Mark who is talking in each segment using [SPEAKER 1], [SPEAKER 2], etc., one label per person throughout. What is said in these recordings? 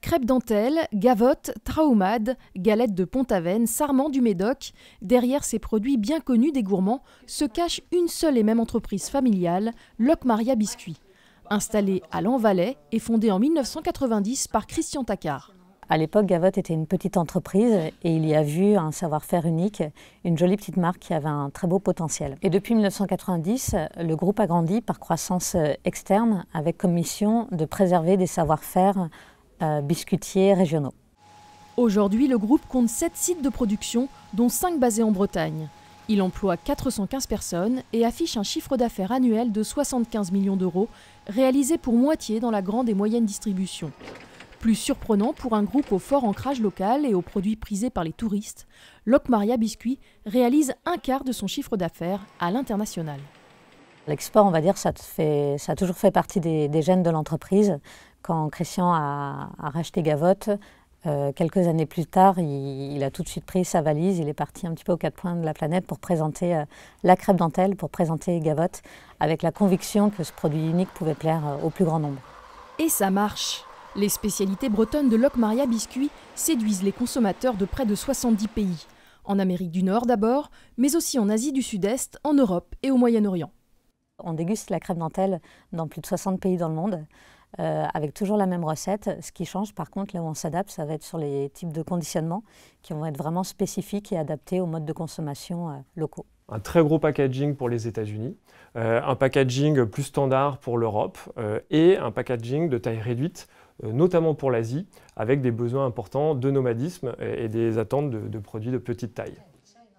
[SPEAKER 1] Crêpes dentelles, gavottes, traumades, galettes de Pont-Aven, sarments du Médoc. Derrière ces produits bien connus des gourmands se cache une seule et même entreprise familiale, Locmaria Biscuits. Installée à Lanvalet et fondée en 1990 par Christian Taccard.
[SPEAKER 2] À l'époque, Gavotte était une petite entreprise et il y a vu un savoir-faire unique, une jolie petite marque qui avait un très beau potentiel. Et depuis 1990, le groupe a grandi par croissance externe avec comme mission de préserver des savoir-faire biscuitiers régionaux.
[SPEAKER 1] Aujourd'hui, le groupe compte 7 sites de production, dont 5 basés en Bretagne. Il emploie 415 personnes et affiche un chiffre d'affaires annuel de 75 millions d'euros, réalisé pour moitié dans la grande et moyenne distribution. Plus surprenant pour un groupe au fort ancrage local et aux produits prisés par les touristes, Locmaria Biscuits réalise un quart de son chiffre d'affaires à l'international.
[SPEAKER 2] L'export, on va dire, ça a toujours fait partie des gènes de l'entreprise. Quand Christian a racheté Gavotte, quelques années plus tard, il a tout de suite pris sa valise, il est parti un petit peu aux quatre coins de la planète pour présenter la crêpe dentelle, pour présenter Gavotte, avec la conviction que ce produit unique pouvait plaire au plus grand nombre.
[SPEAKER 1] Et ça marche! Les spécialités bretonnes de Locmaria Biscuits séduisent les consommateurs de près de 70 pays. En Amérique du Nord d'abord, mais aussi en Asie du Sud-Est, en Europe et au Moyen-Orient.
[SPEAKER 2] On déguste la crêpe dentelle dans plus de 60 pays dans le monde, avec toujours la même recette. Ce qui change par contre, là où on s'adapte, ça va être sur les types de conditionnement qui vont être vraiment spécifiques et adaptés aux modes de consommation locaux.
[SPEAKER 3] Un très gros packaging pour les États-Unis, un packaging plus standard pour l'Europe et un packaging de taille réduite, notamment pour l'Asie, avec des besoins importants de nomadisme et des attentes de produits de petite taille.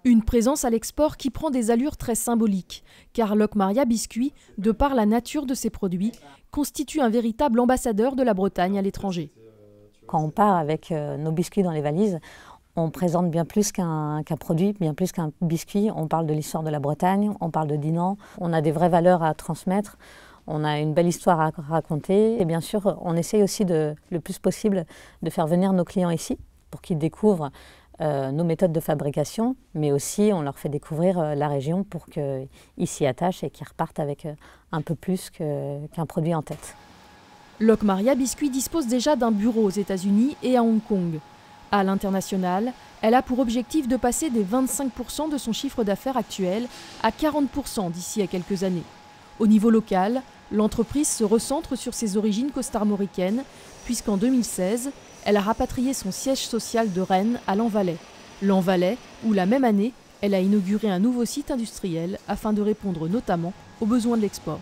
[SPEAKER 1] Une présence à l'export qui prend des allures très symboliques, car Locmaria Biscuits, de par la nature de ses produits, constitue un véritable ambassadeur de la Bretagne à l'étranger.
[SPEAKER 2] Quand on part avec nos biscuits dans les valises, on présente bien plus qu'un produit, bien plus qu'un biscuit. On parle de l'histoire de la Bretagne, on parle de Dinan, on a des vraies valeurs à transmettre, on a une belle histoire à raconter. Et bien sûr, on essaye aussi le plus possible de faire venir nos clients ici pour qu'ils découvrent nos méthodes de fabrication, mais aussi on leur fait découvrir la région pour qu'ils s'y attachent et qu'ils repartent avec un peu plus qu'un produit en tête.
[SPEAKER 1] Locmaria Biscuits dispose déjà d'un bureau aux États-Unis et à Hong Kong. À l'international, elle a pour objectif de passer des 25% de son chiffre d'affaires actuel à 40% d'ici à quelques années. Au niveau local, l'entreprise se recentre sur ses origines costarmoricaines, puisqu'en 2016, elle a rapatrié son siège social de Rennes à Lanvalet. Lanvalet, où la même année, elle a inauguré un nouveau site industriel afin de répondre notamment aux besoins de l'export.